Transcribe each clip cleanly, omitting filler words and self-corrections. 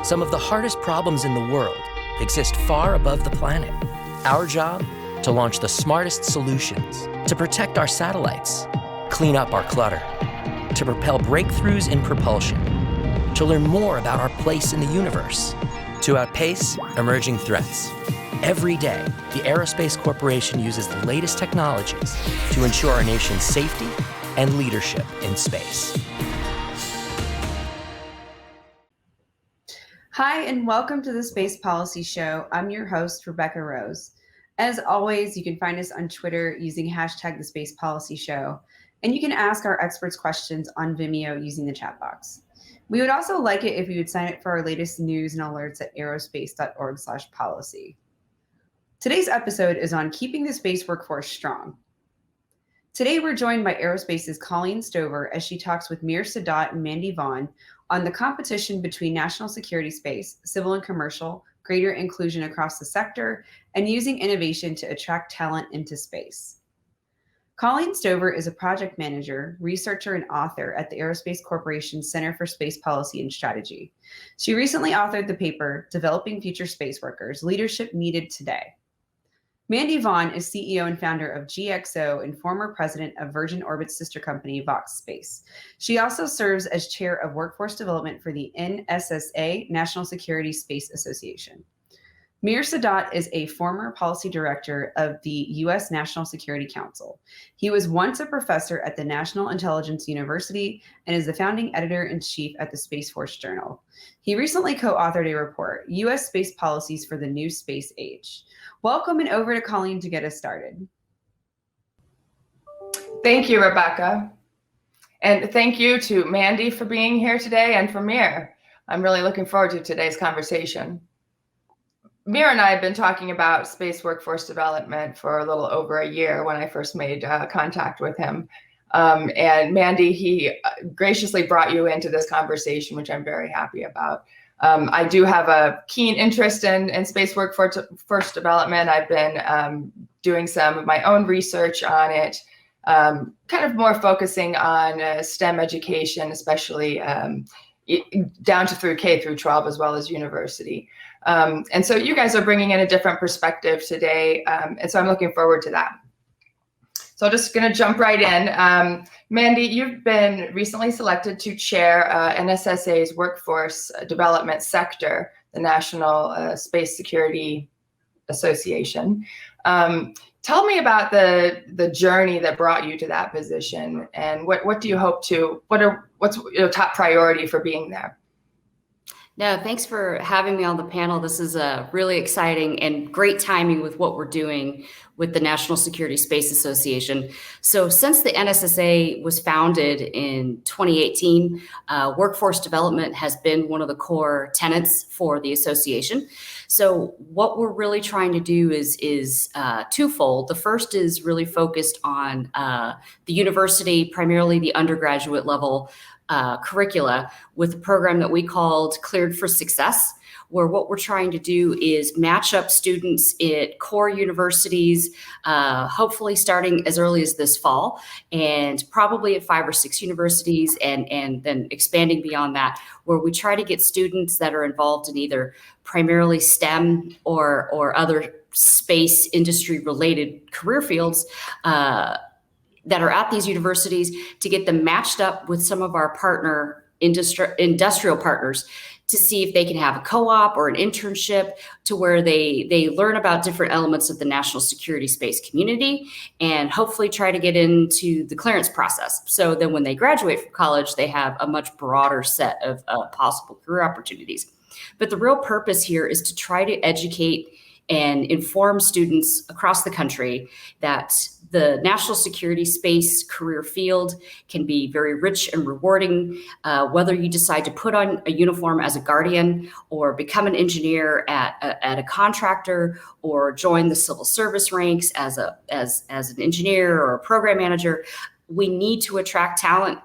Some of the hardest problems in the world exist far above the planet. Our job? To launch the smartest solutions, to protect our satellites, clean up our clutter, to propel breakthroughs in propulsion, to learn more about our place in the universe, to outpace emerging threats. Every day, the Aerospace Corporation uses the latest technologies to ensure our nation's safety and leadership in space. Hi, and welcome to the Space Policy Show. I'm your host, Rebecca Rose. As always, you can find us on Twitter using hashtag the Space Policy Show, and you can ask our experts questions on Vimeo using the chat box. We would also like it if you would sign up for our latest news and alerts at aerospace.org/policy. Today's episode is on keeping the space workforce strong. Today, we're joined by Aerospace's Colleen Stover as she talks with Mir Sadat and Mandy Vaughn on the competition between national security space, civil and commercial, greater inclusion across the sector, and using innovation to attract talent into space. Colleen Stover is a project manager, researcher, and author at the Aerospace Corporation's Center for Space Policy and Strategy. She recently authored the paper, Developing Future Space Workers, Leadership Needed Today. Mandy Vaughn is CEO and founder of GXO and former president of Virgin Orbit's sister company, Vox Space. She also serves as chair of workforce development for the NSSA, National Security Space Association. Mir Sadat is a former policy director of the U.S. National Security Council. He was once a professor at the National Intelligence University and is the founding editor-in-chief at the Space Force Journal. He recently co-authored a report, U.S. Space Policies for the New Space Age. Welcome, and over to Colleen to get us started. Thank you, Rebecca. And thank you to Mandy for being here today and for Mir. I'm really looking forward to today's conversation. Mir and I have been talking about space workforce development for a little over a year when I first made contact with him. And Mandy, he graciously brought you into this conversation, which I'm very happy about. I do have a keen interest in space workforce development. I've been doing some of my own research on it, kind of more focusing on STEM education, especially down to through K through 12, as well as university. And so you guys are bringing in a different perspective today. And so I'm looking forward to that. So I'm just going to jump right in. Mandy, you've been recently selected to chair NSSA's workforce development sector, the National Space Security Association. Tell me about the journey that brought you to that position, and what do you hope to, what's your top priority for being there? No, thanks for having me on the panel. This is really exciting and great timing with what we're doing with the National Security Space Association. So since the NSSA was founded in 2018, workforce development has been one of the core tenets for the association. So what we're really trying to do is twofold. The first is really focused on the university, primarily the undergraduate level curricula, with a program that we called Cleared for Success, where what we're trying to do is match up students at core universities, hopefully starting as early as this fall, and probably at 5 or 6 universities, and then expanding beyond that, where we try to get students that are involved in either primarily STEM or other space industry related career fields that are at these universities, to get them matched up with some of our partner industrial partners to see if they can have a co-op or an internship to where they learn about different elements of the national security space community and hopefully try to get into the clearance process. So then when they graduate from college, they have a much broader set of possible career opportunities. But the real purpose here is to try to educate and inform students across the country that the national security space career field can be very rich and rewarding, whether you decide to put on a uniform as a guardian or become an engineer at a contractor or join the civil service ranks as an engineer or a program manager. We need to attract talent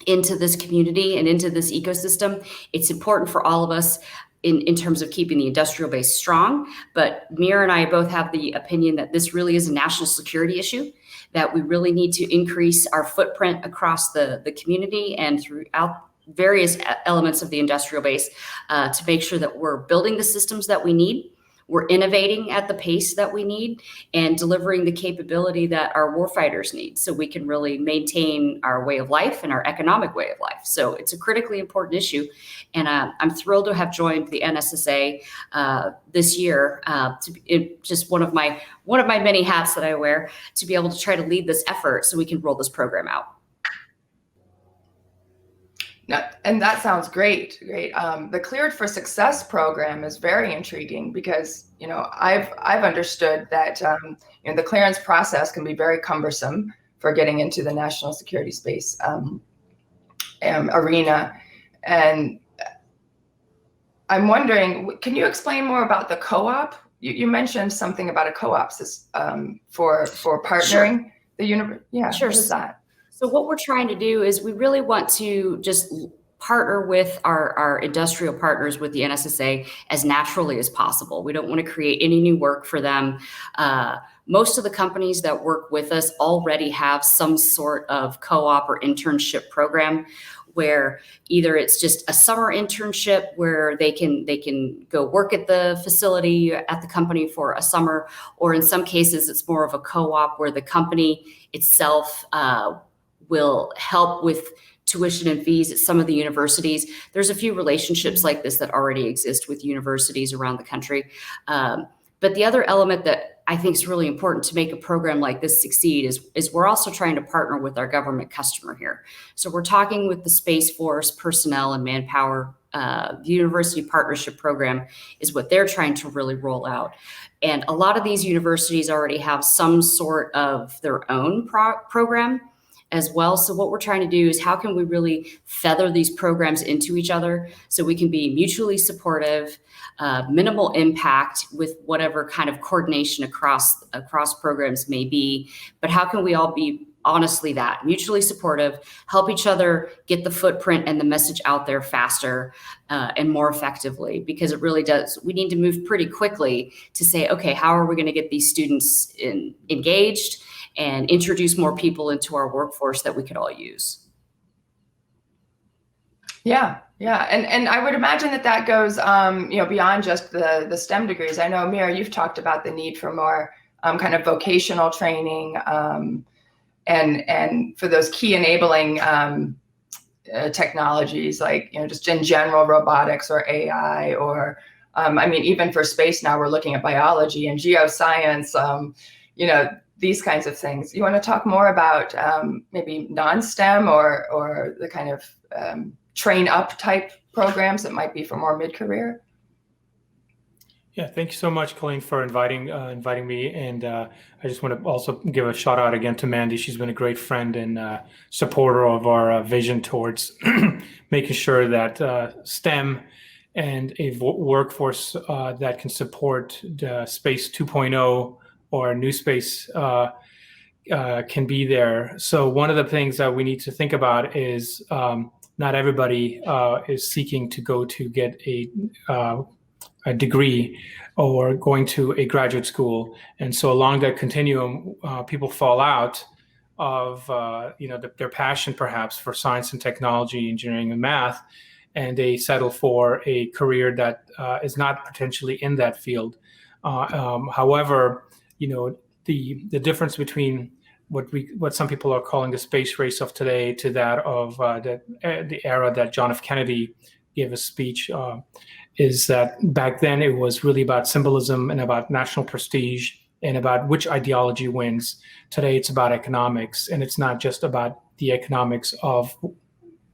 into this community and into this ecosystem. It's important for all of us in terms of keeping the industrial base strong. But Mir and I both have the opinion that this really is a national security issue, that we really need to increase our footprint across the community and throughout various elements of the industrial base to make sure that we're building the systems that we need, we're innovating at the pace that we need, and delivering the capability that our warfighters need so we can really maintain our way of life and our economic way of life. So it's a critically important issue. And I'm thrilled to have joined the NSSA this year, just one of my many hats that I wear, to be able to try to lead this effort so we can roll this program out. And that sounds great. The Cleared for Success program is very intriguing because, I've understood that, the clearance process can be very cumbersome for getting into the national security space arena. And I'm wondering, can you explain more about the co-op? You mentioned something about a co-op for partnering. Sure. The university. Yeah, sure. What is that? So what we're trying to do is we really want to just partner with our industrial partners with the NSSA as naturally as possible. We don't want to create any new work for them. Most of the companies that work with us already have some sort of co-op or internship program where either it's just a summer internship where they can go work at the facility at the company for a summer, or in some cases it's more of a co-op where the company itself will help with tuition and fees at some of the universities. There's a few relationships like this that already exist with universities around the country. But the other element that I think is really important to make a program like this succeed is we're also trying to partner with our government customer here. So we're talking with the Space Force personnel and manpower. The University Partnership Program is what they're trying to really roll out. And a lot of these universities already have some sort of their own program as well. So what we're trying to do is how can we really feather these programs into each other so we can be mutually supportive, minimal impact with whatever kind of coordination across programs may be, but how can we all be honestly that mutually supportive, help each other get the footprint and the message out there faster and more effectively, because it really does. We need to move pretty quickly to say, okay, how are we going to get these students engaged and introduce more people into our workforce that we could all use. Yeah. And I would imagine that goes, beyond just the STEM degrees. I know, Mira, you've talked about the need for more kind of vocational training and for those key enabling technologies, like, just in general, robotics or AI, or, even for space now, we're looking at biology and geoscience, these kinds of things. You want to talk more about maybe non-STEM or the kind of train up type programs that might be for more mid-career? Yeah, thank you so much, Colleen, for inviting me. And I just want to also give a shout out again to Mandy. She's been a great friend and supporter of our vision towards making sure that STEM and a workforce that can support the Space 2.0 or New Space can be there. So one of the things that we need to think about is not everybody is seeking to go to get a degree or going to a graduate school. And so along that continuum, people fall out of their passion perhaps for science and technology, engineering and math, and they settle for a career that is not potentially in that field. However, the difference between what some people are calling the space race of today to that of the era that John F. Kennedy gave a speech is that back then it was really about symbolism and about national prestige and about which ideology wins. Today it's about economics, and it's not just about the economics of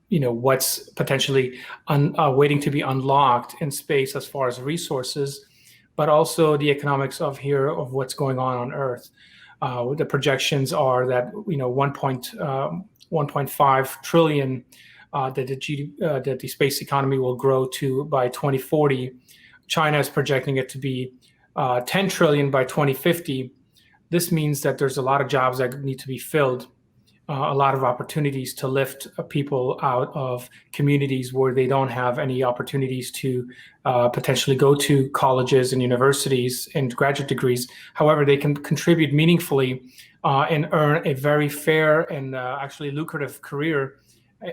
what's potentially waiting to be unlocked in space as far as resources, but also the economics of what's going on Earth. The projections are that 1.5 trillion that the space economy will grow to by 2040. China is projecting it to be 10 trillion by 2050. This means that there's a lot of jobs that need to be filled, a lot of opportunities to lift people out of communities where they don't have any opportunities to potentially go to colleges and universities and graduate degrees. However, they can contribute meaningfully and earn a very fair and actually lucrative career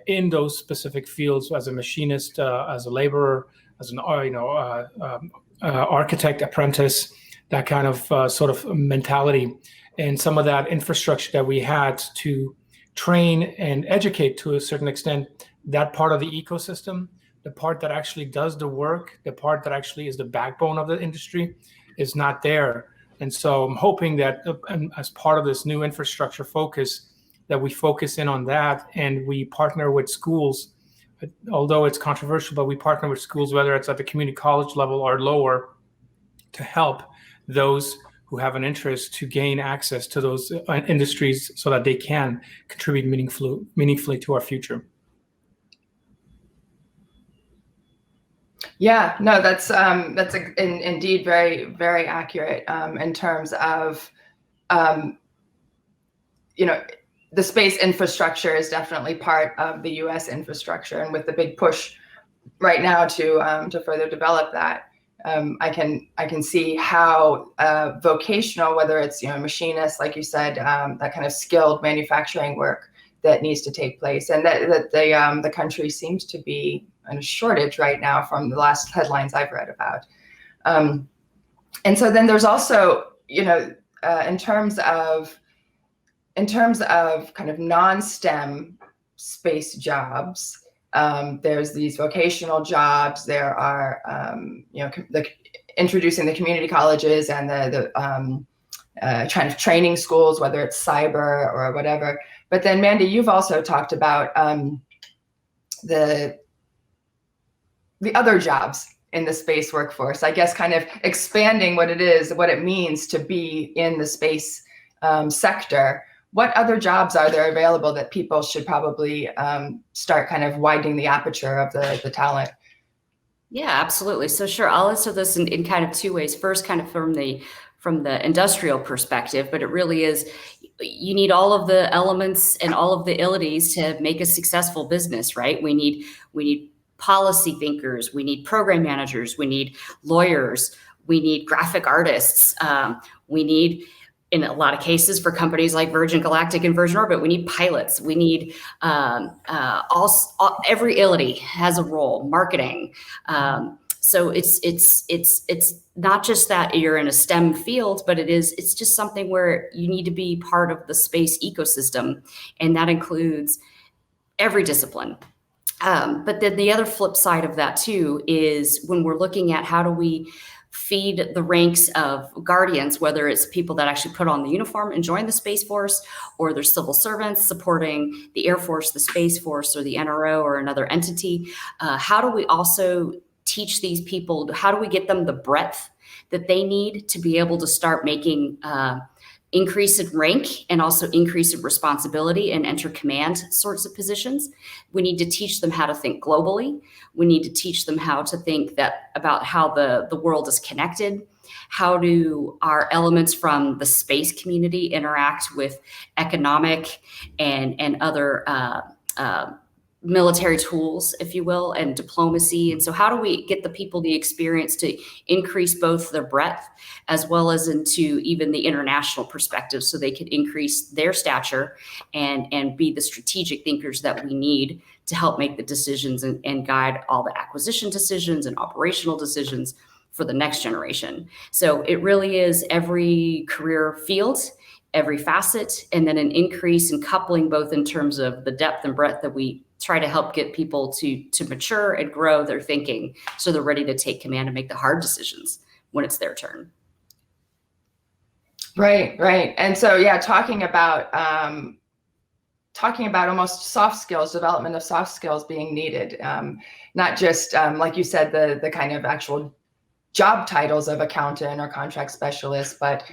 in those specific fields, as a machinist, as a laborer, as an architect apprentice, that kind of sort of mentality, and some of that infrastructure that we had to train and educate to a certain extent, that part of the ecosystem, the part that actually does the work, the part that actually is the backbone of the industry, is not there. And so I'm hoping that as part of this new infrastructure focus, that we focus in on that, and we partner with schools, although it's controversial, but we partner with schools, whether it's at the community college level or lower, to help those who have an interest to gain access to those industries so that they can contribute meaningfully to our future. Yeah, no, that's indeed very, very accurate in terms of, the space infrastructure is definitely part of the U.S. infrastructure, and with the big push right now to further develop that, I can see how vocational, whether it's machinists, like you said, that kind of skilled manufacturing work that needs to take place, and that the country seems to be in a shortage right now from the last headlines I've read about. And so then there's also, in terms of kind of non-STEM space jobs, there's these vocational jobs. There are, introducing the community colleges and the kind of training schools, whether it's cyber or whatever. But then, Mandy, you've also talked about the other jobs in the space workforce, I guess, kind of expanding what it means to be in the space sector. What other jobs are there available that people should probably start kind of widening the aperture of the talent? Yeah, absolutely. So sure, I'll answer this in kind of two ways. First, kind of from the industrial perspective, but it really is, you need all of the elements and all of the abilities to make a successful business, right? We need policy thinkers, we need program managers, we need lawyers, we need graphic artists, we need, in a lot of cases for companies like Virgin Galactic and Virgin Orbit, we need pilots, we need every ability has a role, marketing. So it's not just that you're in a STEM field, but it's just something where you need to be part of the space ecosystem, and that includes every discipline. But then the other flip side of that too is when we're looking at how do we feed the ranks of guardians, whether it's people that actually put on the uniform and join the Space Force, or they're civil servants supporting the Air Force, the Space Force, or the NRO or another entity. How do we also teach these people, how do we get them the breadth that they need to be able to start making increase in rank and also increase in responsibility and enter command sorts of positions? We need to teach them how to think globally. We need to teach them how to think about how the world is connected. How do our elements from the space community interact with economic and other military tools, if you will, and diplomacy? And so how do we get the people the experience to increase both their breadth as well as into even the international perspective, so they can increase their stature and be the strategic thinkers that we need to help make the decisions and guide all the acquisition decisions and operational decisions for the next generation. So it really is every career field, every facet, and then an increase in coupling both in terms of the depth and breadth that we try to help get people to mature and grow their thinking so they're ready to take command and make the hard decisions when it's their turn. Right. And so, yeah, talking about almost soft skills, development of soft skills being needed, not just, like you said, the kind of actual job titles of accountant or contract specialist, but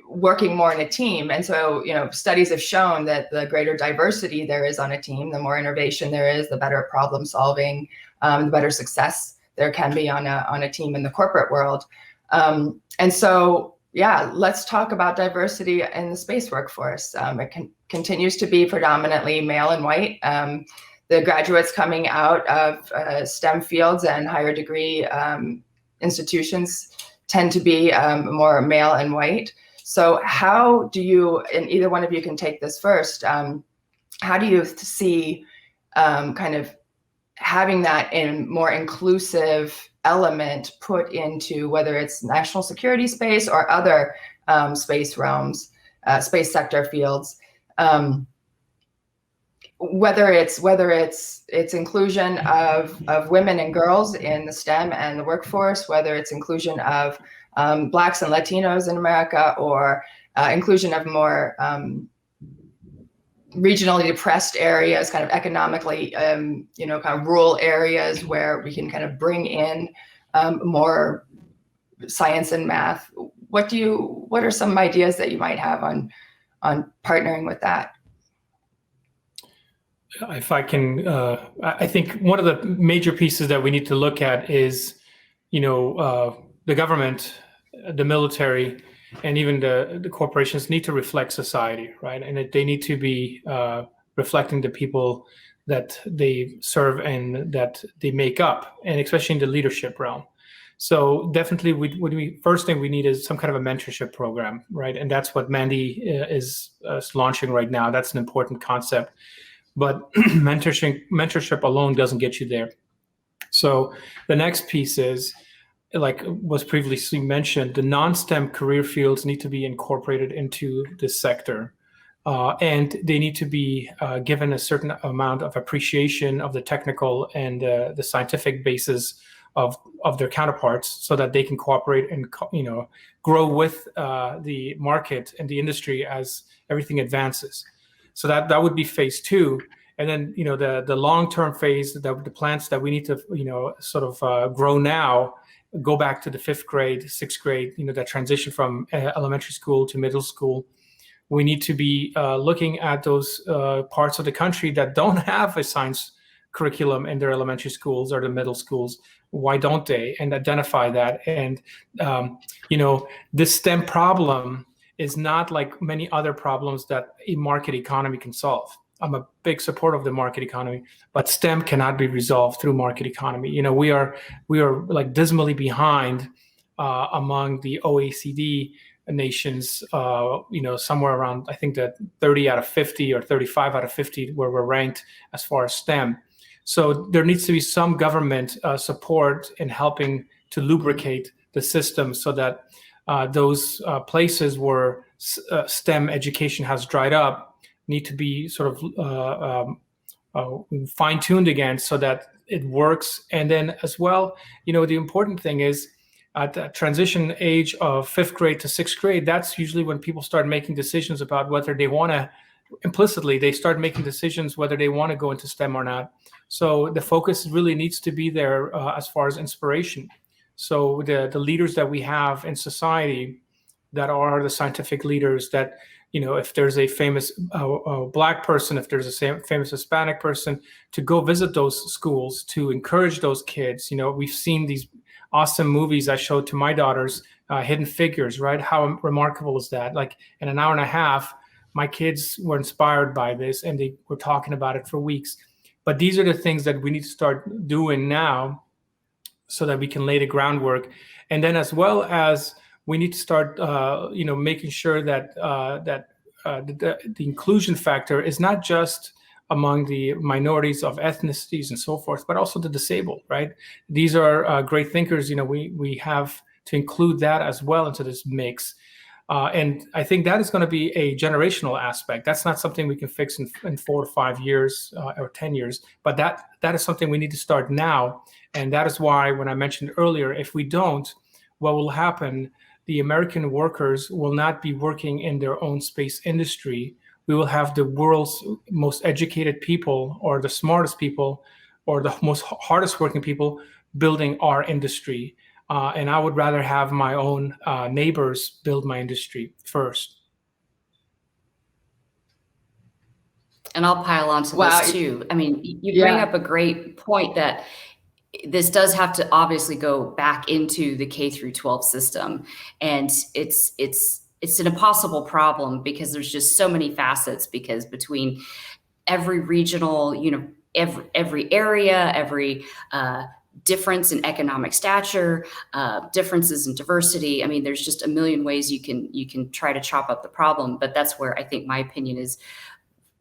working more in a team. And so, studies have shown that the greater diversity there is on a team, the more innovation there is, the better problem solving, the better success there can be on a team in the corporate world. And so, yeah, let's talk about diversity in the space workforce. It continues to be predominantly male and white. The graduates coming out of STEM fields and higher degree institutions tend to be more male and white. So how do you, and either one of you can take this first, how do you see kind of having that in more inclusive element put into whether it's national security space or other space realms, space sector fields, whether it's inclusion of women and girls in the STEM and the workforce, whether it's inclusion of Blacks and Latinos in America, or inclusion of more regionally depressed areas, kind of economically, kind of rural areas where we can kind of bring in more science and math. What are some ideas that you might have on partnering with that? If I can, I think one of the major pieces that we need to look at is, the government, the military, and even the corporations need to reflect society, right? And they need to be reflecting the people that they serve and that they make up, and especially in the leadership realm. So definitely, first thing we need is some kind of a mentorship program, right? And that's what Mandy is launching right now. That's an important concept. But mentorship alone doesn't get you there. So the next piece is, like was previously mentioned, the non-STEM career fields need to be incorporated into this sector. And they need to be given a certain amount of appreciation of the technical and the scientific basis of their counterparts, so that they can cooperate and grow with the market and the industry as everything advances. So that would be phase 2. And then, the long-term phase, the plants that we need to, sort of grow now, go back to the 5th grade, 6th grade, that transition from elementary school to middle school. We need to be looking at those parts of the country that don't have a science curriculum in their elementary schools or the middle schools. Why don't they? And identify that. And, this STEM problem is not like many other problems that a market economy can solve. I'm a big supporter of the market economy, but STEM cannot be resolved through market economy. We are like dismally behind among the OECD nations. Somewhere around, I think that 30 out of 50 or 35 out of 50 where we're ranked as far as STEM. So there needs to be some government support in helping to lubricate the system, so that those places where STEM education has dried up need to be sort of fine-tuned again, so that it works. And then as well, the important thing is at the transition age of 5th grade to 6th grade, that's usually when people start making decisions about whether they want to, implicitly, they start making decisions whether they want to go into STEM or not. So the focus really needs to be there as far as inspiration. So the leaders that we have in society that are the scientific leaders, that, if there's a famous Black person, if there's a famous Hispanic person, to go visit those schools, to encourage those kids. We've seen these awesome movies I showed to my daughters, Hidden Figures, right? How remarkable is that? Like in an hour and a half, my kids were inspired by this and they were talking about it for weeks. But these are the things that we need to start doing now, so that we can lay the groundwork. And then as well as we need to start, making sure that the inclusion factor is not just among the minorities of ethnicities and so forth, but also the disabled, right? These are great thinkers. We have to include that as well into this mix. And I think that is going to be a generational aspect. That's not something we can fix in 4 to 5 years or 10 years, but that is something we need to start now. And that is why, when I mentioned earlier, if we don't, what will happen? The American workers will not be working in their own space industry. We will have the world's most educated people, or the smartest people, or the most hardest working people building our industry. And I would rather have my own neighbors build my industry first. And I'll pile on to this too. I mean, you bring up a great point that this does have to obviously go back into the K through 12 system. And it's an impossible problem, because there's just so many facets, because between every regional, every area, every difference in economic stature, differences in diversity. I mean, there's just a million ways you can try to chop up the problem. But that's where I think my opinion is,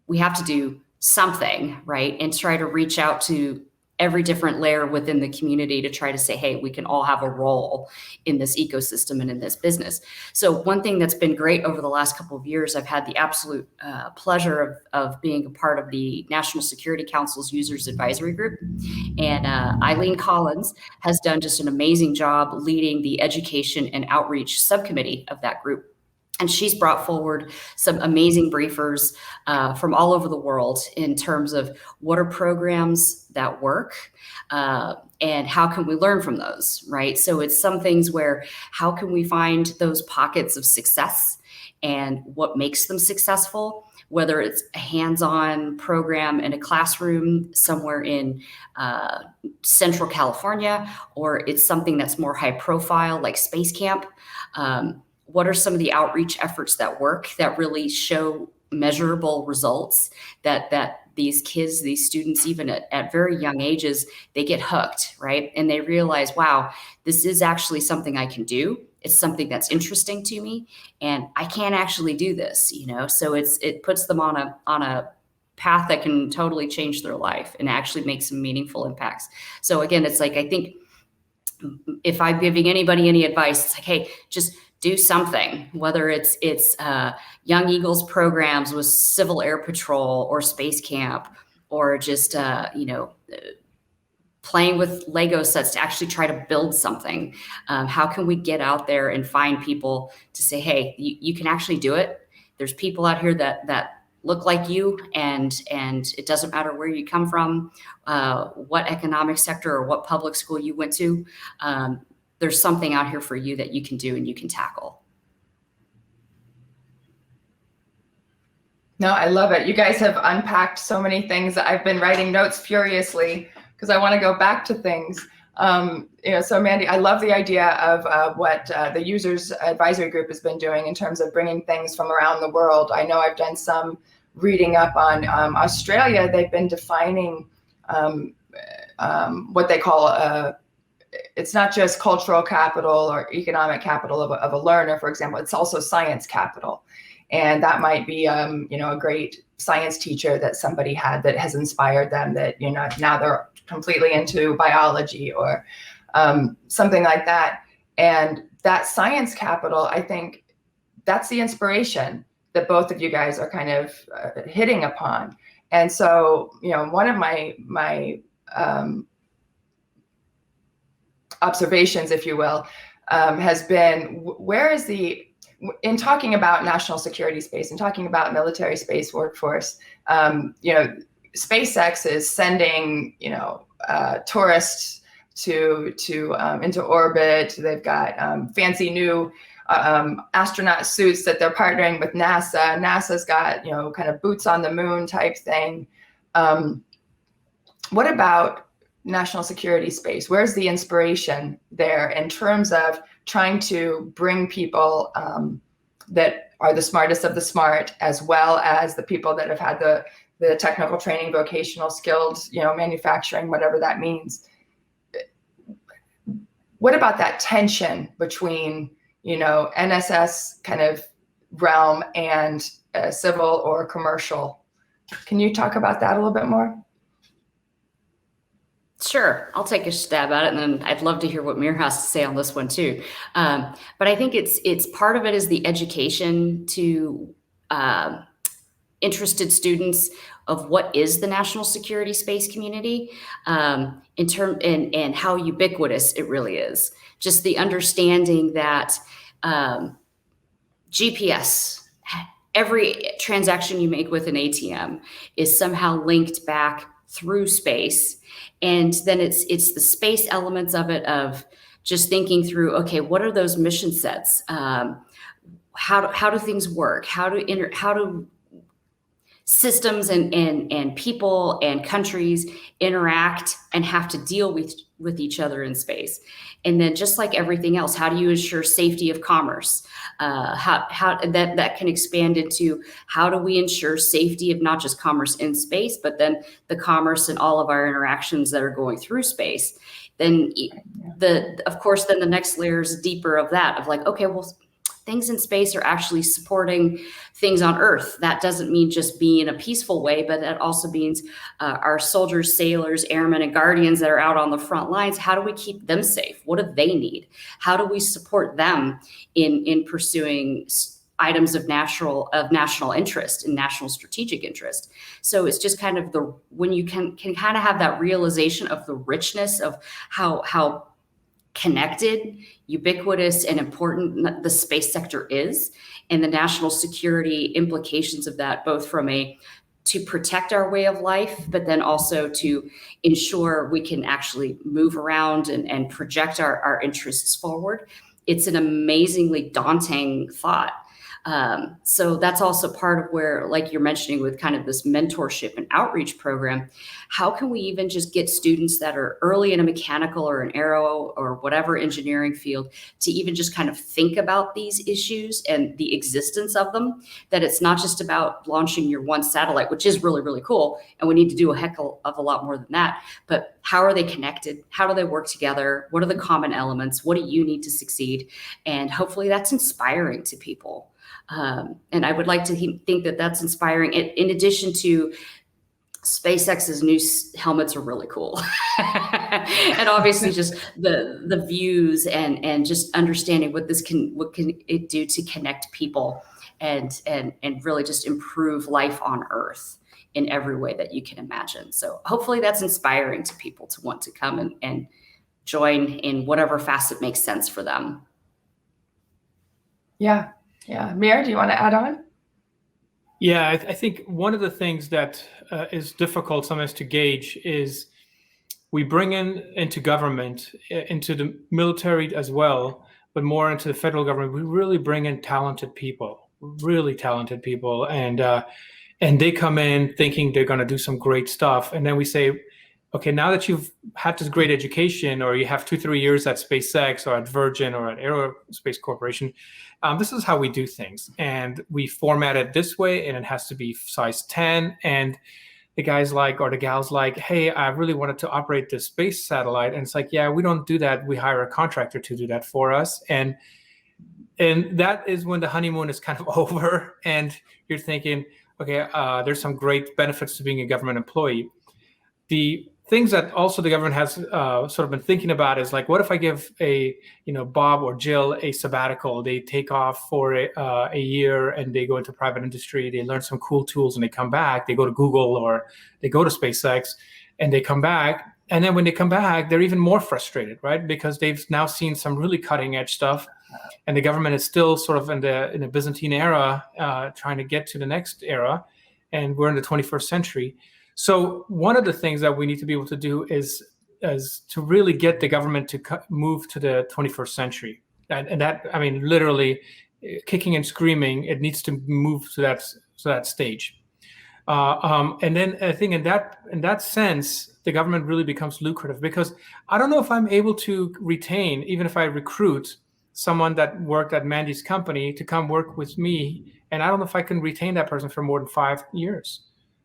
we have to do something, right? And try to reach out to every different layer within the community to try to say, hey, we can all have a role in this ecosystem and in this business. So one thing that's been great over the last couple of years, I've had the absolute pleasure of being a part of the National Security Council's Users Advisory Group. And Eileen Collins has done just an amazing job leading the education and outreach subcommittee of that group. And she's brought forward some amazing briefers from all over the world in terms of what are programs that work and how can we learn from those, right? So it's some things where how can we find those pockets of success and what makes them successful, whether it's a hands-on program in a classroom somewhere in Central California, or it's something that's more high profile like Space Camp. What are some of the outreach efforts that work that really show measurable results that these kids, these students, even at very young ages, they get hooked, right? And they realize, wow, this is actually something I can do. It's something that's interesting to me and I can actually do this, you know? So it puts them on a path that can totally change their life and actually make some meaningful impacts. So again, it's like, I think if I'm giving anybody any advice, it's like, hey, just do something, whether it's Young Eagles programs with Civil Air Patrol or Space Camp, or just, playing with Lego sets to actually try to build something. How can we get out there and find people to say, hey, you can actually do it. There's people out here that look like you, and it doesn't matter where you come from, what economic sector or what public school you went to. There's something out here for you that you can do and you can tackle. No, I love it. You guys have unpacked so many things. I've been writing notes furiously because I want to go back to things. So Mandy, I love the idea of what the Users Advisory Group has been doing in terms of bringing things from around the world. I know I've done some reading up on Australia. They've been defining what they call it's not just cultural capital or economic capital of a learner, for example. It's also science capital. And that might be, a great science teacher that somebody had that has inspired them, that, now they're completely into biology or something like that. And that science capital, I think that's the inspiration that both of you guys are kind of hitting upon. And so, one of my observations, if you will, has been, where is in talking about national security space and talking about military space workforce, SpaceX is sending, tourists into orbit. They've got fancy new astronaut suits that they're partnering with NASA. NASA's got, kind of boots on the moon type thing. What about national security space? Where's the inspiration there in terms of trying to bring people that are the smartest of the smart, as well as the people that have had the technical training, vocational skilled, manufacturing, whatever that means? What about that tension between, NSS kind of realm and civil or commercial? Can you talk about that a little bit more? Sure, I'll take a stab at it, and then I'd love to hear what Mir has to say on this one too. But I think it's part of it is the education to interested students of what is the national security space community, and how ubiquitous it really is. Just the understanding that GPS, every transaction you make with an ATM is somehow linked back through space. And then it's the space elements of it, of just thinking through, okay, what are those mission sets? How do things work? How do systems and people and countries interact and have to deal with each other in space? And then, just like everything else, how do you ensure safety of commerce? How that can expand into, how do we ensure safety of not just commerce in space, but then the commerce and all of our interactions that are going through space? Then of course, then the next layer is deeper of that, of like, okay, well, things in space are actually supporting things on Earth. That doesn't mean just being in a peaceful way, but that also means our soldiers, sailors, airmen, and guardians that are out on the front lines. How do we keep them safe? What do they need? How do we support them in pursuing items of national interest and national strategic interest? So it's just kind of when you can kind of have that realization of the richness of how connected, ubiquitous, and important the space sector is, and the national security implications of that, both to protect our way of life, but then also to ensure we can actually move around and project our interests forward. It's an amazingly daunting thought. So that's also part of where, like you're mentioning with kind of this mentorship and outreach program, how can we even just get students that are early in a mechanical or an aero or whatever engineering field to even just kind of think about these issues and the existence of them, that it's not just about launching your one satellite, which is really, really cool. And we need to do a heck of a lot more than that. But how are they connected? How do they work together? What are the common elements? What do you need to succeed? And hopefully that's inspiring to people. And I would like to think that that's inspiring. In addition to SpaceX's new helmets are really cool. And obviously just the views and just understanding what can it do to connect people and really just improve life on Earth in every way that you can imagine. So hopefully that's inspiring to people to want to come and join in whatever facet makes sense for them. Yeah. Mir, do you want to add on? Yeah, I think one of the things that is difficult sometimes to gauge is we bring into government, into the military as well, but more into the federal government. We really bring in really talented people, and they come in thinking they're going to do some great stuff, and then we say, okay, now that you've had this great education, or you have 2-3 years at SpaceX or at Virgin or at Aerospace Corporation, this is how we do things. And we format it this way, and it has to be size 10. And the guy's like, or the gal's like, hey, I really wanted to operate this space satellite. And it's like, yeah, we don't do that. We hire a contractor to do that for us. And that is when the honeymoon is kind of over. And you're thinking, okay, there's some great benefits to being a government employee. The things that also the government has sort of been thinking about is like, what if I give Bob or Jill a sabbatical? They take off for a year and they go into private industry. They learn some cool tools and they come back. They go to Google or they go to SpaceX and they come back. And then when they come back, they're even more frustrated, right? Because they've now seen some really cutting edge stuff, and the government is still sort of in the Byzantine era, trying to get to the next era, and we're in the 21st century. So one of the things that we need to be able to do is to really get the government to move to the 21st century. And that, I mean, literally kicking and screaming, it needs to move to that stage. And then I think in that sense, the government really becomes lucrative, because I don't know if I'm able to retain, even if I recruit someone that worked at Mandy's company to come work with me, and I don't know if I can retain that person for more than 5 years.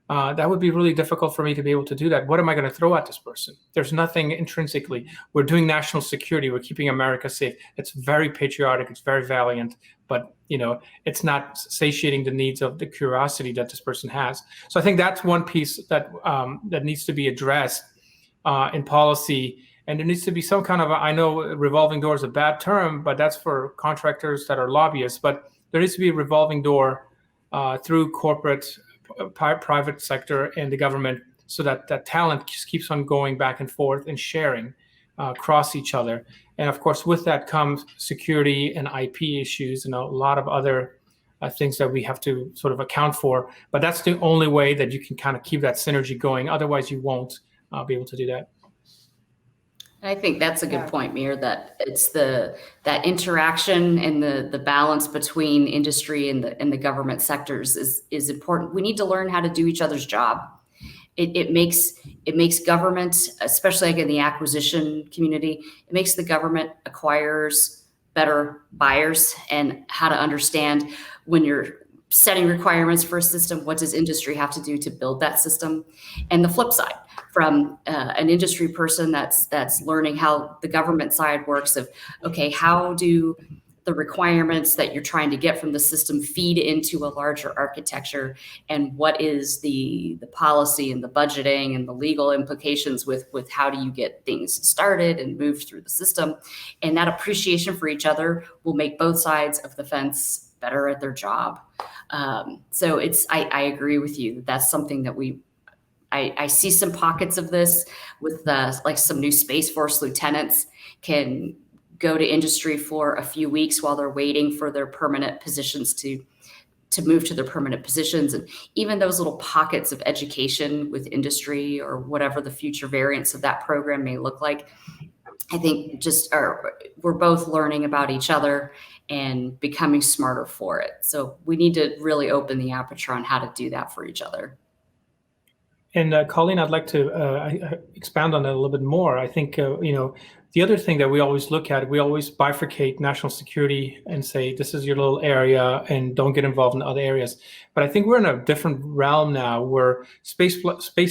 That would be really difficult for me to be able to do that. What am I going to throw at this person? There's nothing intrinsically. We're doing national security. We're keeping America safe. It's very patriotic. It's very valiant, but it's not satiating the needs of the curiosity that this person has. So I think that's one piece that needs to be addressed in policy. And there needs to be some kind of, I know revolving door is a bad term, but that's for contractors that are lobbyists. But there needs to be a revolving door through corporate, private sector and the government, so that talent just keeps on going back and forth and sharing across each other. And of course, with that comes security and IP issues and a lot of other things that we have to sort of account for. But that's the only way that you can kind of keep that synergy going. Otherwise, you won't be able to do that. I think that's a good point, Mir, that it's that interaction and the balance between industry and the government sectors is important. We need to learn how to do each other's job. It makes government, especially like in the acquisition community, it makes the government acquirers better buyers, and how to understand when you're setting requirements for a system, what does industry have to do to build that system? And the flip side, from an industry person that's learning how the government side works of, okay, how do the requirements that you're trying to get from the system feed into a larger architecture, and what is the policy and the budgeting and the legal implications with how do you get things started and moved through the system. And that appreciation for each other will make both sides of the fence better at their job. So I agree with you. That's something that I see some pockets of this with like some new Space Force lieutenants can go to industry for a few weeks while they're waiting for their permanent positions to move to their permanent positions. And even those little pockets of education with industry or whatever the future variants of that program may look like, I think we're both learning about each other and becoming smarter for it. So we need to really open the aperture on how to do that for each other. And Colleen, I'd like to expand on that a little bit more. I think, the other thing that we always look at, we always bifurcate national security and say, this is your little area and don't get involved in other areas. But I think we're in a different realm now where space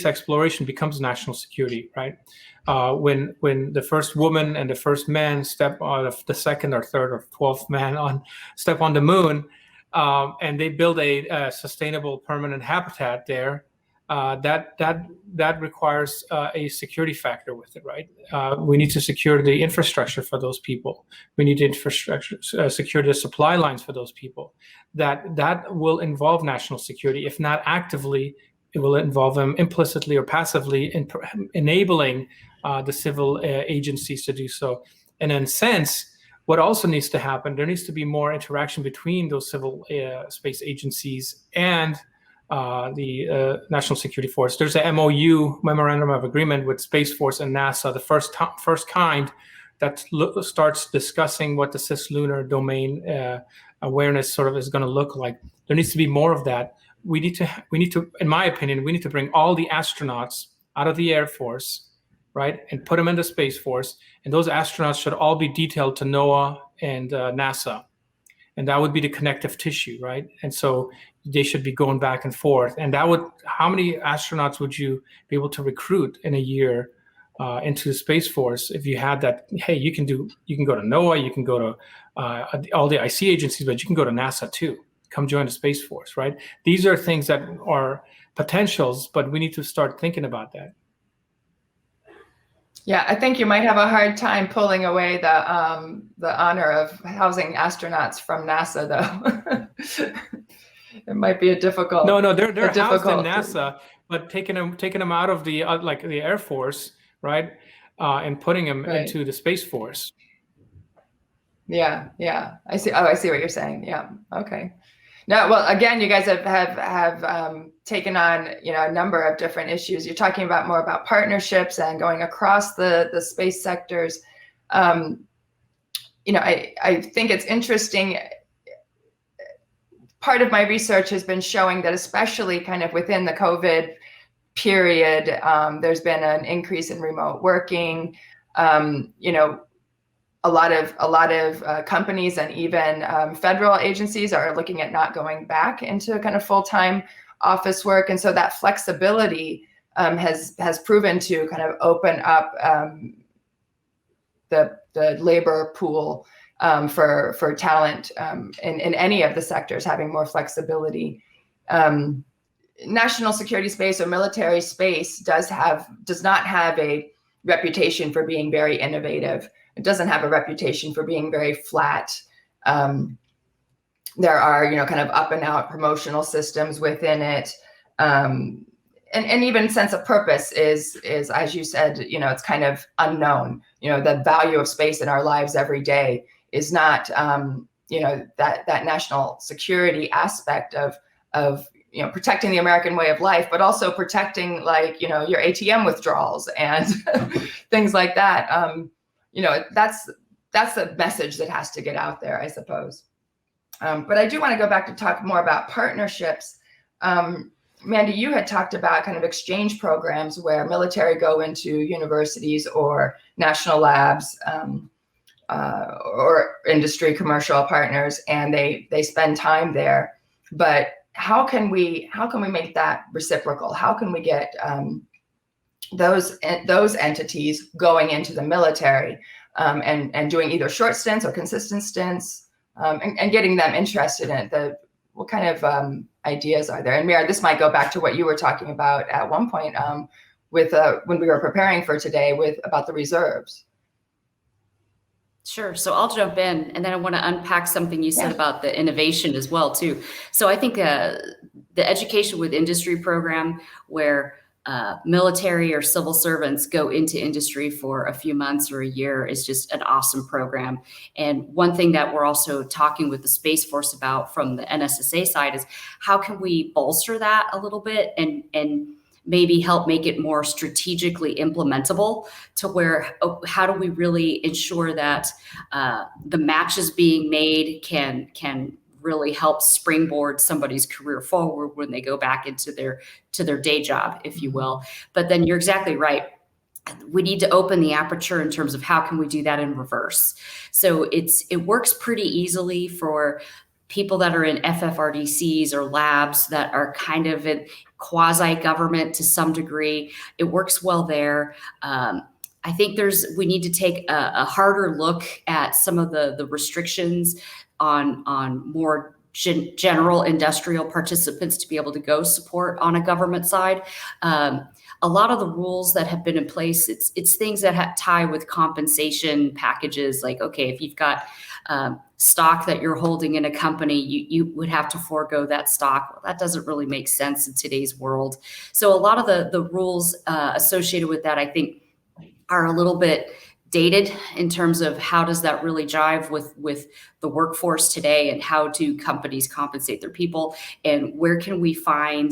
exploration becomes national security, right? When the first woman and the first man step out of the second or third or 12th man step on the moon, and they build a sustainable permanent habitat there, that requires a security factor with it, right? We need to secure the infrastructure for those people. We need to secure the supply lines for those people. That will involve national security. If not actively, it will involve them implicitly or passively in enabling the civil agencies to do so. And in a sense, what also needs to happen, there needs to be more interaction between those civil space agencies and the National Security Force. There's a MOU, Memorandum of Agreement, with Space Force and NASA, the first kind that starts discussing what the cislunar domain awareness sort of is going to look like. There needs to be more of that. We need to, in my opinion, we need to bring all the astronauts out of the Air Force, right, and put them in the Space Force. And those astronauts should all be detailed to NOAA and NASA. And that would be the connective tissue, right? And so they should be going back and forth. And how many astronauts would you be able to recruit in a year into the Space Force if you had that? Hey, you can go to NOAA, you can go to all the IC agencies, but you can go to NASA too. Come join the Space Force, right? These are things that are potentials, but we need to start thinking about that. Yeah, I think you might have a hard time pulling away the honor of housing astronauts from NASA, though. It might be a difficult. No, they're housed in NASA, but taking them out of the the Air Force, right, and putting them into the Space Force. Yeah, I see. Oh, I see what you're saying. Yeah, okay. No, well, again, you guys have taken on a number of different issues. You're talking about more about partnerships and going across the space sectors. I think it's interesting. Part of my research has been showing that, especially kind of within the COVID period, there's been an increase in remote working. A lot of companies and even federal agencies are looking at not going back into kind of full-time office work, and so that flexibility has proven to kind of open up the labor pool for talent in any of the sectors, having more flexibility. National security space or military space does not have a reputation for being very innovative. It doesn't have a reputation for being very flat. There are, kind of up and out promotional systems within it. And even sense of purpose is, as you said, it's kind of unknown. The value of space in our lives every day is not, that national security aspect of protecting the American way of life, but also protecting your ATM withdrawals and things like that. That's the message that has to get out there, I suppose. But I do want to go back to talk more about partnerships. Mandy, you had talked about kind of exchange programs where military go into universities or national labs or industry commercial partners, and they spend time there. But how can we make that reciprocal? How can we get those entities going into the military and doing either short stints or consistent stints and getting them interested in it. What kind of ideas are there? And Mira, this might go back to what you were talking about at one point with when we were preparing for today about the reserves. Sure. So I'll jump in, and then I want to unpack something you said about the innovation as well, too. So I think the education with industry program, where military or civil servants go into industry for a few months or a year, is just an awesome program. And one thing that we're also talking with the Space Force about from the NSSA side is how can we bolster that a little bit and maybe help make it more strategically implementable, to where how do we really ensure that the matches being made can really help springboard somebody's career forward when they go back into their day job, if you will. But then you're exactly right. We need to open the aperture in terms of how can we do that in reverse. So it works pretty easily for people that are in FFRDCs or labs that are kind of in quasi-government to some degree. It works well there. I think we need to take a harder look at some of the restrictions on more general industrial participants to be able to go support on a government side. A lot of the rules that have been in place, it's things that tie with compensation packages. Like, okay, if you've got stock that you're holding in a company, you would have to forego that stock. Well, that doesn't really make sense in today's world. So a lot of the rules associated with that, I think, are a little bit dated in terms of how does that really jive with the workforce today, and how do companies compensate their people, and where can we find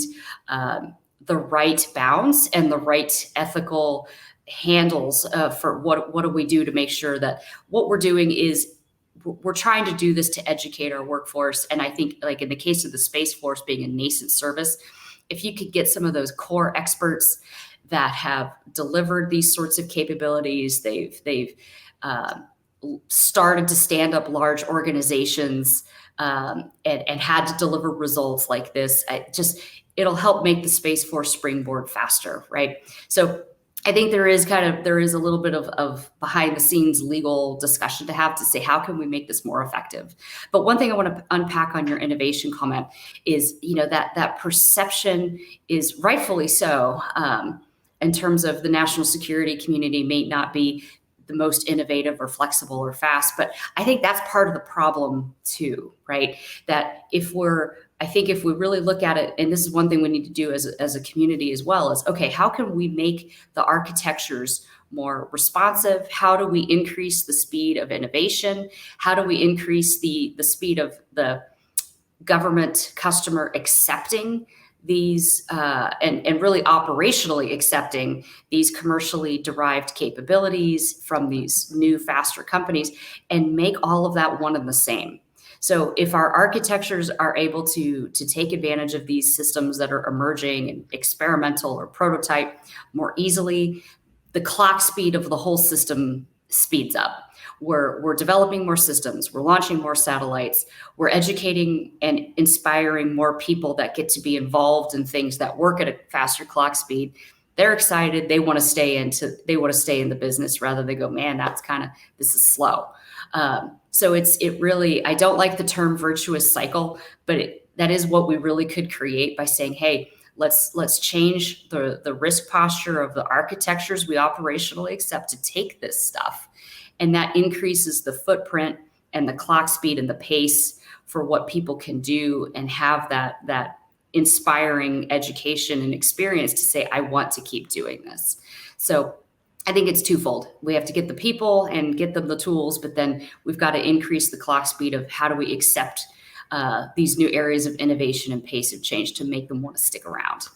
the right bounds and the right ethical handles for what do we do to make sure that what we're doing is we're trying to do this to educate our workforce. And I think, like in the case of the Space Force being a nascent service, if you could get some of those core experts that have delivered these sorts of capabilities, they've started to stand up large organizations and had to deliver results like this, it'll help make the Space Force springboard faster, right? So I think there is a little bit of behind the scenes legal discussion to have to say, how can we make this more effective? But one thing I want to unpack on your innovation comment is, that perception is rightfully so, in terms of the national security community may not be the most innovative or flexible or fast, but I think that's part of the problem too, right? That if we really look at it, and this is one thing we need to do as a community as well, is, okay, how can we make the architectures more responsive? How do we increase the speed of innovation? How do we increase the speed of the government customer accepting these and really operationally accepting these commercially derived capabilities from these new, faster companies, and make all of that one and the same? So if our architectures are able to take advantage of these systems that are emerging and experimental or prototype more easily, the clock speed of the whole system speeds up. We're developing more systems, we're launching more satellites, we're educating and inspiring more people that get to be involved in things that work at a faster clock speed. They're excited, they want to stay in the business, rather than go, man, this is slow. So it really, I don't like the term virtuous cycle, but that is what we really could create by saying, hey, let's change the risk posture of the architectures we operationally accept to take this stuff. And that increases the footprint and the clock speed and the pace for what people can do, and have that inspiring education and experience to say, I want to keep doing this. So I think it's twofold. We have to get the people and get them the tools, but then we've got to increase the clock speed of how do we accept these new areas of innovation and pace of change to make them want to stick around.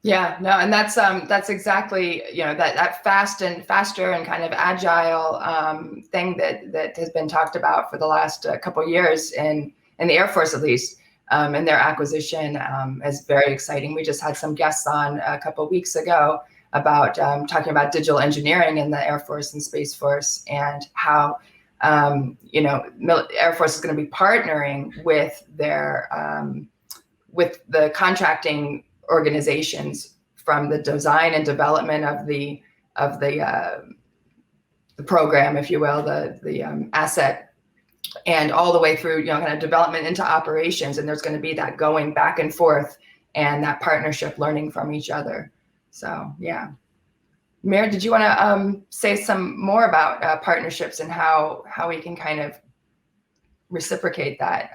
Yeah, no, and that's exactly, that faster and kind of agile thing that has been talked about for the last couple of years in the Air Force, at least, and their acquisition is very exciting. We just had some guests on a couple of weeks ago about talking about digital engineering in the Air Force and Space Force, and how Air Force is going to be partnering with their with the contracting organizations from the design and development of the program, if you will, the asset and all the way through, kind of development into operations. And there's going to be that going back and forth and that partnership, learning from each other. So, yeah. Mir, did you want to say some more about partnerships and how we can kind of reciprocate that,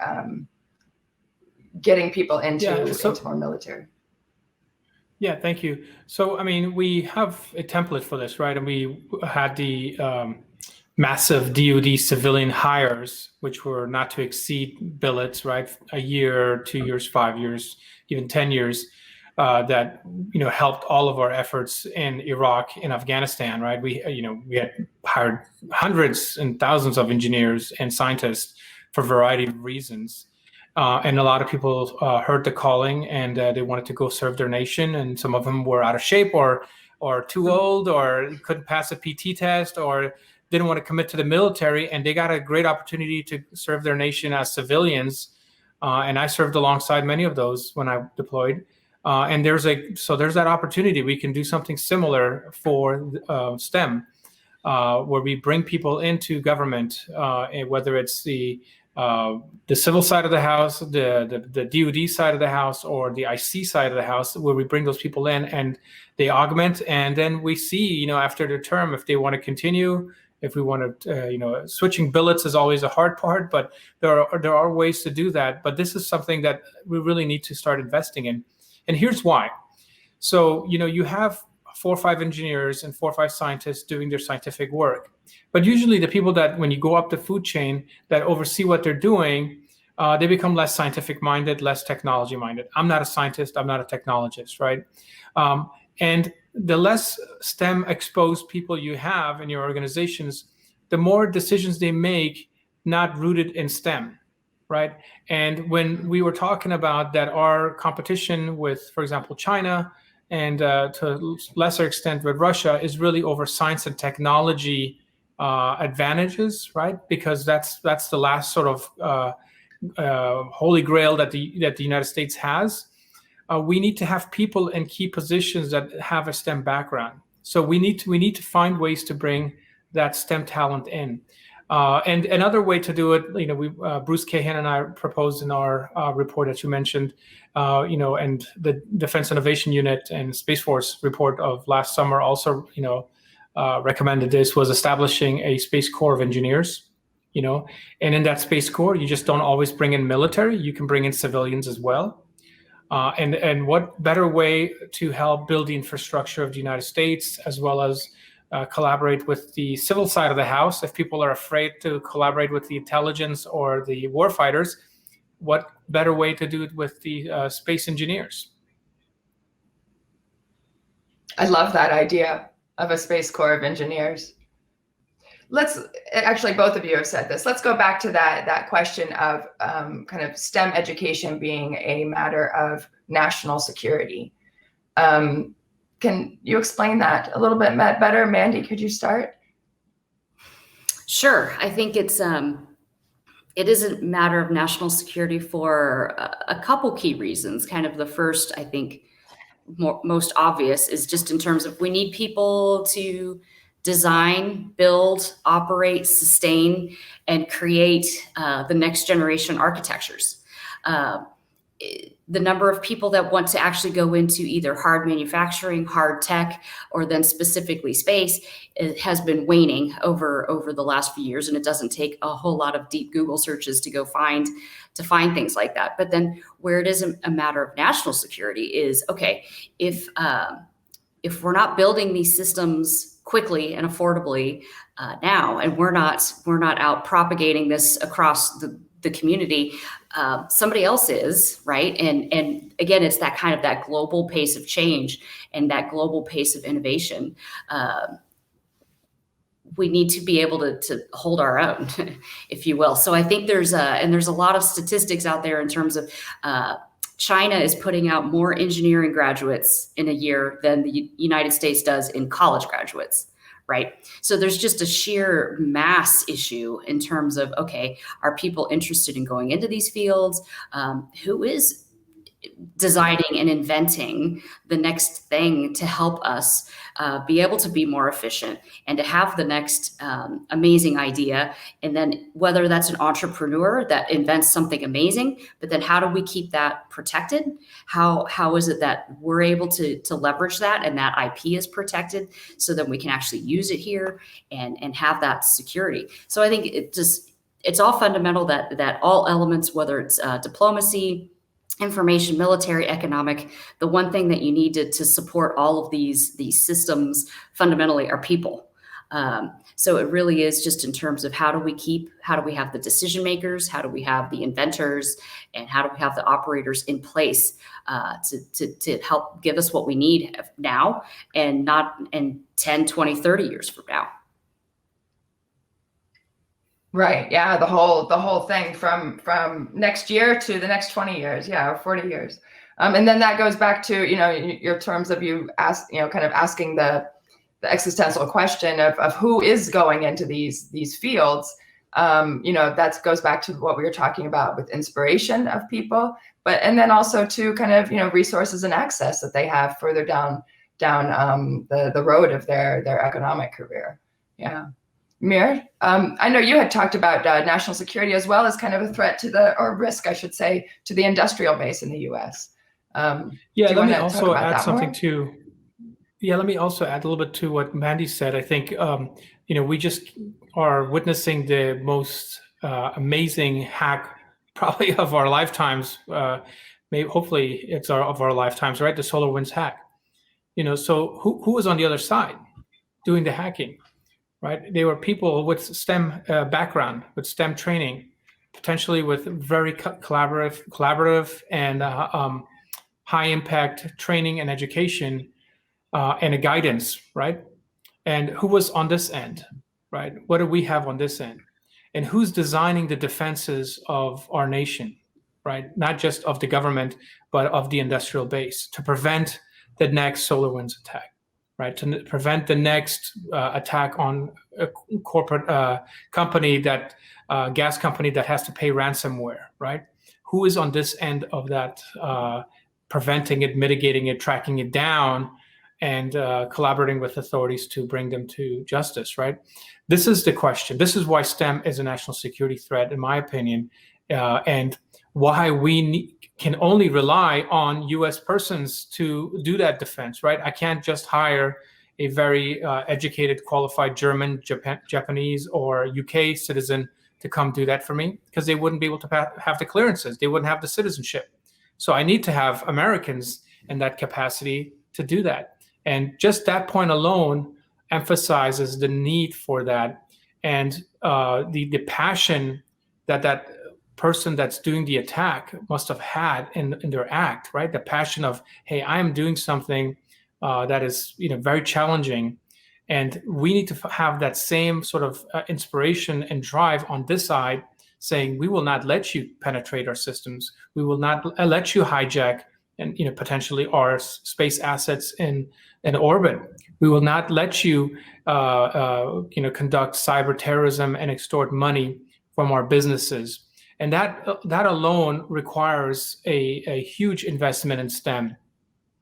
getting people into more military? Yeah, thank you. So, I mean, we have a template for this, right? And we had the massive DoD civilian hires, which were not to exceed billets, right? A year, 2 years, 5 years, even 10 years, that, helped all of our efforts in Iraq and Afghanistan, right? We had hired hundreds and thousands of engineers and scientists for a variety of reasons. And a lot of people heard the calling, and they wanted to go serve their nation. And some of them were out of shape or too old or couldn't pass a PT test or didn't want to commit to the military. And they got a great opportunity to serve their nation as civilians. And I served alongside many of those when I deployed. And there's that opportunity. We can do something similar for STEM, where we bring people into government, whether it's the civil side of the house, the DoD side of the house, or the IC side of the house, where we bring those people in and they augment, and then we see, after their term, if they want to continue, if we want to, switching billets is always a hard part, but there are ways to do that. But this is something that we really need to start investing in, and here's why. So, you have 4 or 5 engineers and 4 or 5 scientists doing their scientific work. But usually the people that, when you go up the food chain, that oversee what they're doing, they become less scientific minded, less technology minded. I'm not a scientist. I'm not a technologist, right? And the less STEM exposed people you have in your organizations, the more decisions they make not rooted in STEM, right? And when we were talking about that, our competition with, for example, China, and to a lesser extent with Russia, is really over science and technology advantages, right? Because that's the last sort of holy grail that the United States has. We need to have people in key positions that have a STEM background. So we need to find ways to bring that STEM talent in. And another way to do it, Bruce Cahan and I proposed in our report that you mentioned, and the Defense Innovation Unit and Space Force report of last summer also, recommended this, was establishing a Space Corps of Engineers, and in that Space Corps, you just don't always bring in military, you can bring in civilians as well. And what better way to help build the infrastructure of the United States, as well as collaborate with the civil side of the house. If people are afraid to collaborate with the intelligence or the warfighters, what better way to do it with the space engineers? I love that idea of a Space Corps of Engineers. Let's actually, both of you have said this. Let's go back to that question of kind of STEM education being a matter of national security. Can you explain that a little bit better? Mandy, could you start? Sure. I think it is a matter of national security for a couple key reasons. Kind of the first, I think, most obvious is just in terms of we need people to design, build, operate, sustain, and create the next generation architectures. The number of people that want to actually go into either hard manufacturing, hard tech, or then specifically space, it has been waning over the last few years, and it doesn't take a whole lot of deep Google searches to go find things like that. But then where it is a matter of national security is, okay, if we're not building these systems quickly and affordably now, and we're not out propagating this across the community, somebody else is, right? And again, it's that kind of that global pace of change and that global pace of innovation. We need to be able to hold our own, if you will. So I think there's a lot of statistics out there in terms of China is putting out more engineering graduates in a year than the United States does in college graduates. Right. So there's just a sheer mass issue in terms of, okay, are people interested in going into these fields? Who is designing and inventing the next thing to help us be able to be more efficient and to have the next amazing idea. And then whether that's an entrepreneur that invents something amazing, but then how do we keep that protected? How is it that we're able to leverage that and that IP is protected so that we can actually use it here and have that security? So I think it's all fundamental that all elements, whether it's diplomacy, information, military, economic, the one thing that you need to support all of these systems fundamentally are people. So it really is just in terms of how do we have the decision makers, how do we have the inventors, and how do we have the operators in place to help give us what we need now and not in 10, 20, 30 years from now. Right. Yeah. The whole thing from next year to the next 20 years. Yeah. Or 40 years. And then that goes back to, your terms of you ask, kind of asking the existential question of who is going into these fields. That goes back to what we were talking about with inspiration of people, and then also to kind of, resources and access that they have further down the road of their economic career. Yeah. Mir, I know you had talked about national security as well as kind of a threat or risk, I should say, to the industrial base in the U.S. Let me also add something to. Yeah, let me also add a little bit to what Mandy said. I think we just are witnessing the most amazing hack probably of our lifetimes. Maybe hopefully it's of our lifetimes, right? The SolarWinds hack. So who was on the other side doing the hacking? Right, they were people with STEM background, with STEM training, potentially with very collaborative and high impact training and education and a guidance, right? And who was on this end, right? What do we have on this end? And who's designing the defenses of our nation, right? Not just of the government, but of the industrial base to prevent the next SolarWinds attack. Right, to prevent the next attack on a corporate company gas company that has to pay ransomware, right? Who is on this end of that, preventing it, mitigating it, tracking it down, and collaborating with authorities to bring them to justice, right? This is the question. This is why STEM is a national security threat, in my opinion, and why we can only rely on U.S. persons to do that defense, right? I can't just hire a very educated, qualified German, Japanese, or UK citizen to come do that for me because they wouldn't be able to have the clearances. They wouldn't have the citizenship. So I need to have Americans in that capacity to do that. And just that point alone emphasizes the need for that and the passion that person that's doing the attack must have had in their act, right? The passion of, hey, I am doing something that is, very challenging, and we need to have that same sort of inspiration and drive on this side, saying we will not let you penetrate our systems. We will not let you hijack and potentially our space assets in orbit. We will not let you conduct cyber terrorism and extort money from our businesses. And that alone requires a huge investment in STEM.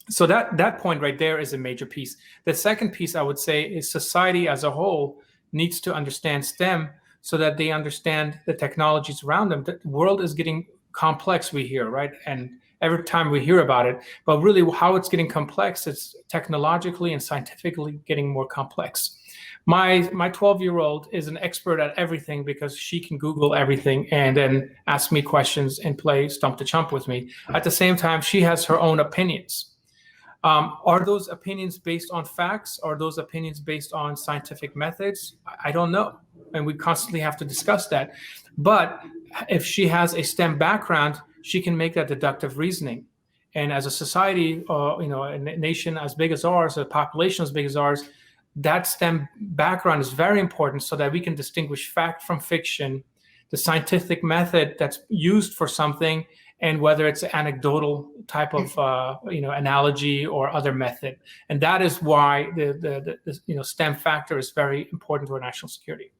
So that point right there is a major piece. The second piece I would say is society as a whole needs to understand STEM so that they understand the technologies around them. The world is getting complex, we hear, right? And every time we hear about it, but really how it's getting complex, it's technologically and scientifically getting more complex. My 12-year-old is an expert at everything because she can Google everything and then ask me questions and play Stump the Chump with me. At the same time, she has her own opinions. Are those opinions based on facts? Are those opinions based on scientific methods? I don't know. And we constantly have to discuss that. But if she has a STEM background, she can make that deductive reasoning. And as a society, a nation as big as ours, a population as big as ours, that STEM background is very important so that we can distinguish fact from fiction, the scientific method that's used for something, and whether it's an anecdotal type of analogy or other method. And that is why the STEM factor is very important to our national security.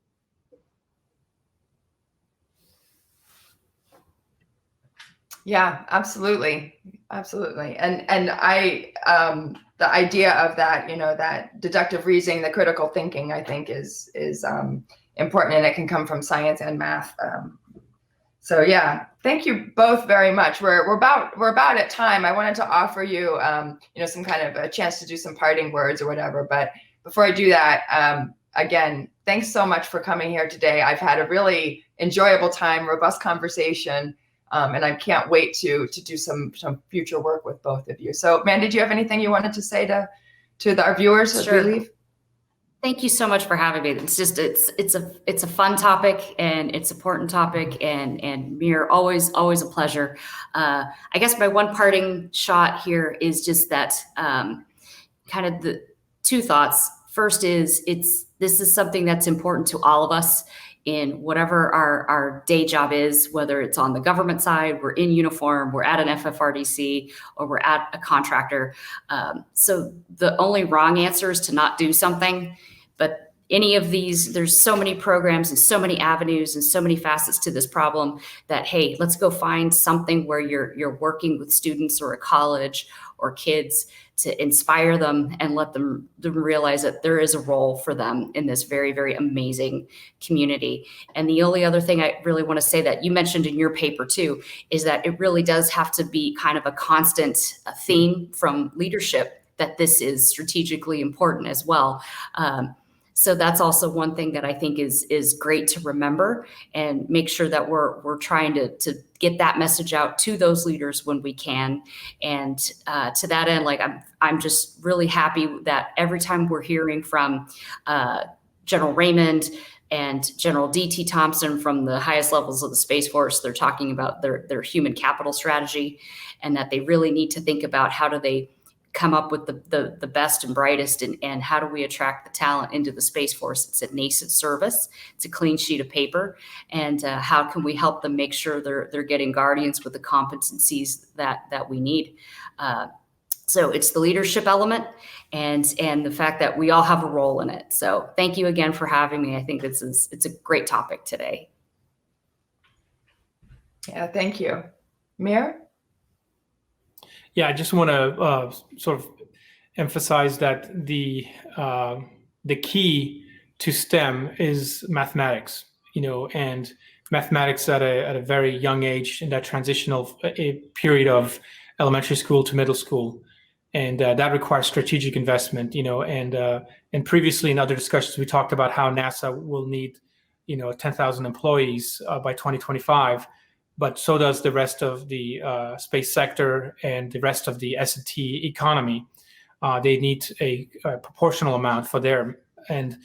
Yeah, absolutely. Absolutely. And I, the idea of that, that deductive reasoning, the critical thinking, I think is important, and it can come from science and math. So yeah, thank you both very much. We're about at time. I wanted to offer you, some kind of a chance to do some parting words or whatever. But before I do that, again, thanks so much for coming here today. I've had a really enjoyable time, robust conversation. And I can't wait to do some future work with both of you. So, Mandy, do you have anything you wanted to say to our viewers as we leave? Thank you so much for having me. It's a fun topic, and it's an important topic, and Mir, always a pleasure. I guess my one parting shot here is just that kind of the two thoughts. First is this is something that's important to all of us in whatever our day job is, whether it's on the government side, we're in uniform, we're at an FFRDC, or we're at a contractor. So the only wrong answer is to not do something. But any of these, there's so many programs and so many avenues and so many facets to this problem that, hey, let's go find something where you're working with students or a college or kids to inspire them and let them realize that there is a role for them in this very, very amazing community. And the only other thing I really want to say that you mentioned in your paper too, is that it really does have to be kind of a constant theme from leadership that this is strategically important as well. So that's also one thing that I think is great to remember, and make sure that we're trying to get that message out to those leaders when we can. And to that end, like I'm just really happy that every time we're hearing from General Raymond and General D.T. Thompson from the highest levels of the Space Force, they're talking about their human capital strategy, and that they really need to think about how do they come up with the best and brightest, and how do we attract the talent into the Space Force. It's a nascent service. It's a clean sheet of paper. And how can we help them make sure they're getting guardians with the competencies that we need? So it's the leadership element and the fact that we all have a role in it. So thank you again for having me. I think it's a great topic today. Yeah, thank you. Mir? Yeah, I just want to sort of emphasize that the key to STEM is mathematics, and mathematics at a very young age, in that transitional period of elementary school to middle school, and that requires strategic investment, and previously in other discussions we talked about how NASA will need 10,000 employees by 2025. But so does the rest of the space sector and the rest of the S&T economy. They need a proportional amount for them. And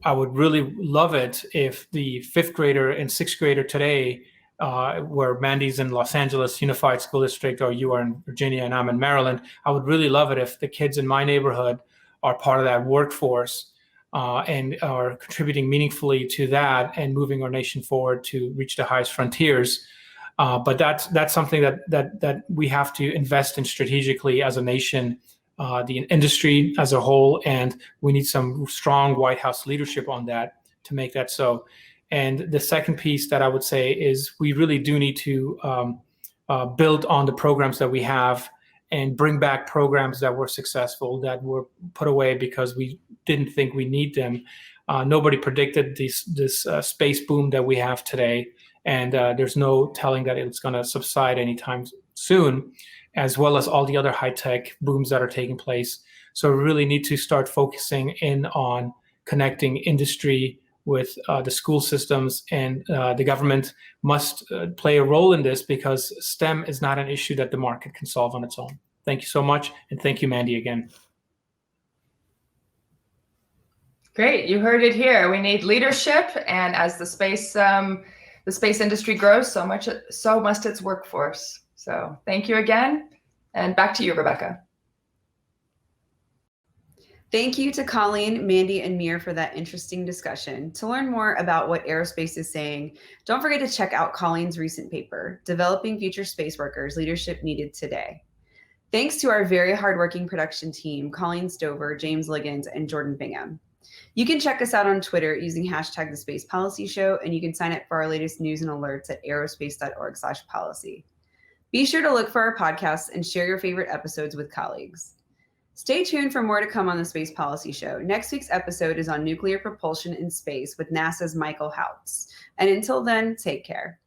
I would really love it if the fifth grader and sixth grader today, where Mandy's in Los Angeles Unified School District, or you are in Virginia and I'm in Maryland, I would really love it if the kids in my neighborhood are part of that workforce and are contributing meaningfully to that and moving our nation forward to reach the highest frontiers. But that's something that we have to invest in strategically as a nation, the industry as a whole, and we need some strong White House leadership on that to make that so. And the second piece that I would say is we really do need to build on the programs that we have and bring back programs that were successful, that were put away because we didn't think we need them. Nobody predicted this space boom that we have today. And there's no telling that it's going to subside anytime soon, as well as all the other high-tech booms that are taking place. So we really need to start focusing in on connecting industry with the school systems, and the government must play a role in this, because STEM is not an issue that the market can solve on its own. Thank you so much. And thank you, Mandy, again. Great. You heard it here. We need leadership. And as the space industry grows, so must its workforce. So thank you again. And back to you, Rebecca. Thank you to Colleen, Mandy, and Mir for that interesting discussion. To learn more about what aerospace is saying, don't forget to check out Colleen's recent paper, Developing Future Space Workers, Leadership Needed Today. Thanks to our very hardworking production team, Colleen Stover, James Liggins, and Jordan Bingham. You can check us out on Twitter using hashtag The Space Policy Show, and you can sign up for our latest news and alerts at aerospace.org/policy. Be sure to look for our podcasts and share your favorite episodes with colleagues. Stay tuned for more to come on the Space Policy Show. Next week's episode is on nuclear propulsion in space with NASA's Michael Houts. And until then, take care.